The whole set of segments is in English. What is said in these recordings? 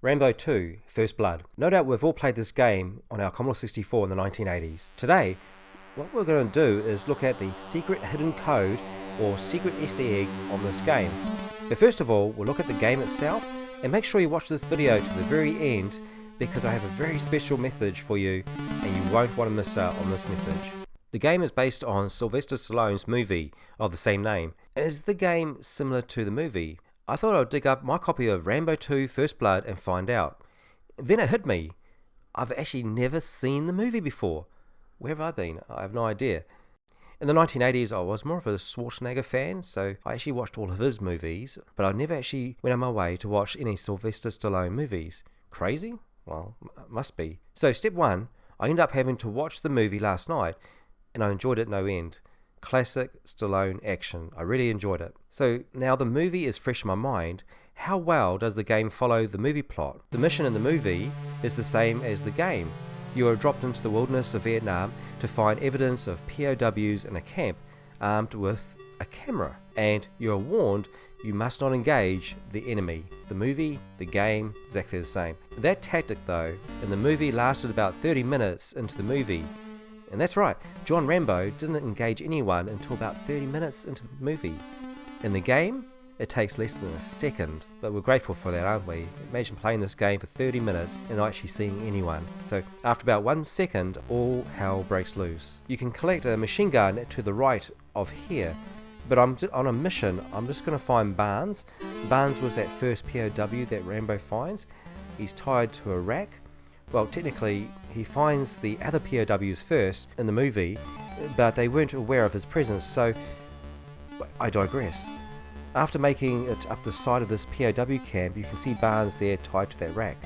Rambo 2, First Blood. No doubt we've all played this game on our Commodore 64 in the 1980s. Today, what we're going to do is look at the secret hidden code or secret Easter egg on this game. But first of all, we'll look at the game itself, and make sure you watch this video to the very end because I have a very special message for you and you won't want to miss out on this message. The game is based on Sylvester Stallone's movie of the same name. Is the game similar to the movie? I thought I'd dig up my copy of Rambo 2 First Blood and find out. Then it hit me. I've actually never seen the movie before. Where have I been? I have no idea. In the 1980s, I was more of a Schwarzenegger fan, so I actually watched all of his movies, but I never actually went on my way to watch any Sylvester Stallone movies. Crazy? Well, must be. So step one, I ended up having to watch the movie last night, and I enjoyed it no end. Classic Stallone action. I really enjoyed it. So now the movie is fresh in my mind. How well does the game follow the movie plot? The mission in the movie is the same as the game. You are dropped into the wilderness of Vietnam to find evidence of POWs in a camp armed with a camera. And you are warned you must not engage the enemy. The movie, the game, exactly the same. That tactic though, in the movie lasted about 30 minutes into the movie. And that's right, John Rambo didn't engage anyone until about 30 minutes into the movie. In the game, it takes less than a second, but we're grateful for that, aren't we? Imagine playing this game for 30 minutes and not actually seeing anyone. So after about 1 second, all hell breaks loose. You can collect a machine gun to the right of here, but I'm on a mission. I'm just going to find Barnes. Barnes was that first POW that Rambo finds. He's tied to a rack. Well, technically, he finds the other POWs first in the movie, but they weren't aware of his presence, so I digress. After making it up the side of this POW camp, you can see Barnes there tied to that rack.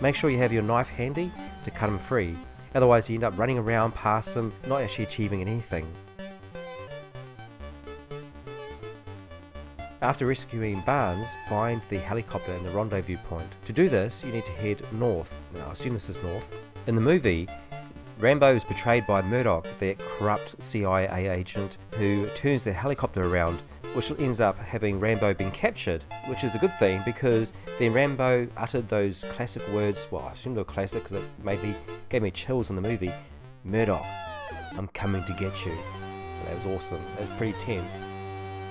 Make sure you have your knife handy to cut him free, otherwise you end up running around past him, not actually achieving anything. After rescuing Barnes, find the helicopter in the rendezvous point. To do this, you need to head north. Now, I assume this is north. In the movie, Rambo is betrayed by Murdoch, that corrupt CIA agent who turns the helicopter around, which ends up having Rambo being captured, which is a good thing because then Rambo uttered those classic words, well, I assume they were classic because it gave me chills in the movie, "Murdoch, I'm coming to get you." And that was awesome. It was pretty tense.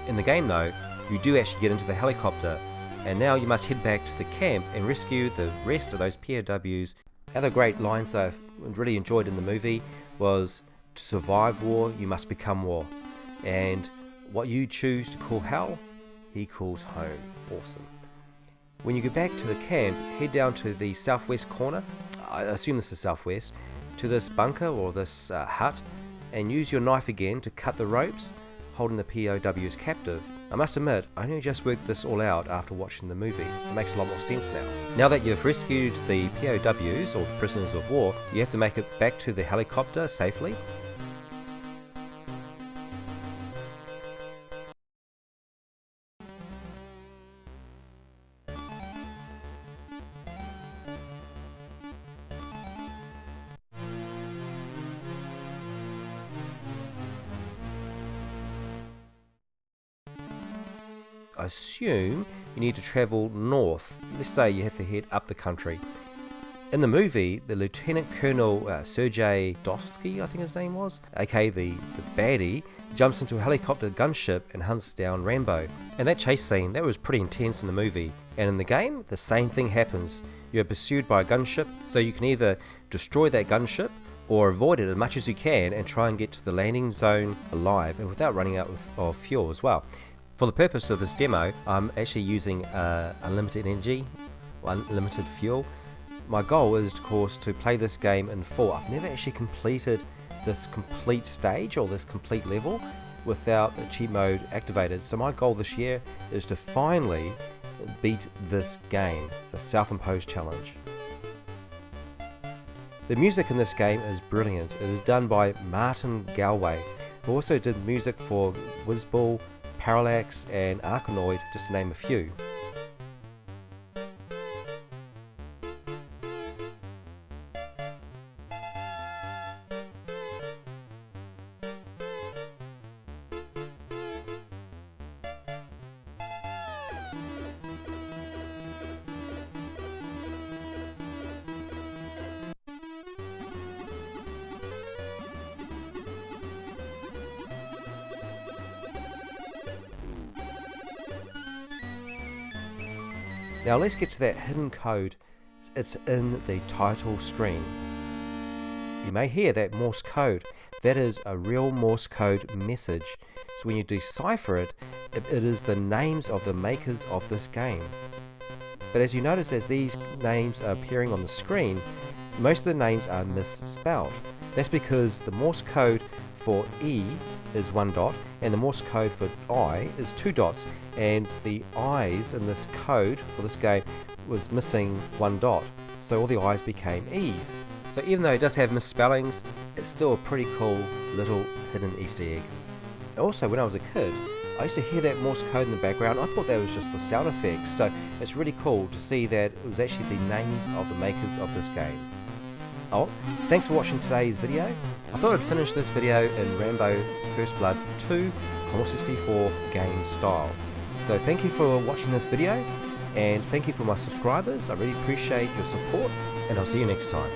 In the game though, you do actually get into the helicopter, and now you must head back to the camp and rescue the rest of those POWs. Other great lines I've really enjoyed in the movie was, to survive war, you must become war. And what you choose to call hell, he calls home. Awesome. When you go back to the camp, head down to the southwest corner, I assume this is southwest, to this bunker or this hut, and use your knife again to cut the ropes holding the POWs captive. I must admit, I only just worked this all out after watching the movie. It makes a lot more sense now. Now that you've rescued the POWs, or prisoners of war, you have to make it back to the helicopter safely. I assume you need to travel north. Let's say you have to head up the country. In the movie, the Lieutenant Colonel Sergei Dostsky, I think his name was, aka the baddie, jumps into a helicopter gunship and hunts down Rambo. And that chase scene, that was pretty intense in the movie. And in the game, the same thing happens. You're pursued by a gunship, so you can either destroy that gunship or avoid it as much as you can and try and get to the landing zone alive and without running out of fuel as well. For the purpose of this demo, I'm actually using unlimited energy, unlimited fuel. My goal is, of course, to play this game in full. I've never actually completed this complete stage or this complete level without the cheat mode activated. So my goal this year is to finally beat this game. It's a self-imposed challenge. The music in this game is brilliant. It is done by Martin Galway, who also did music for Whizball, Parallax and Arkanoid, just to name a few. Now let's get to that hidden code. It's in the title screen. You may hear that Morse code. That is a real Morse code message. So when you decipher it, it is the names of the makers of this game. But as you notice, as these names are appearing on the screen, most of the names are misspelled. That's because the Morse code for E is 1 dot and the Morse code for I is 2 dots, and the I's in this code for this game was missing 1 dot, so all the I's became E's. So even though it does have misspellings, it's still a pretty cool little hidden Easter egg. Also, when I was a kid, I used to hear that Morse code in the background. I thought that was just for sound effects, so it's really cool to see that it was actually the names of the makers of this game. Oh, thanks for watching today's video. I thought I'd finish this video in RAMBO First Blood 2 Commodore 64 game style. So thank you for watching this video, and thank you for my subscribers. I really appreciate your support, and I'll see you next time.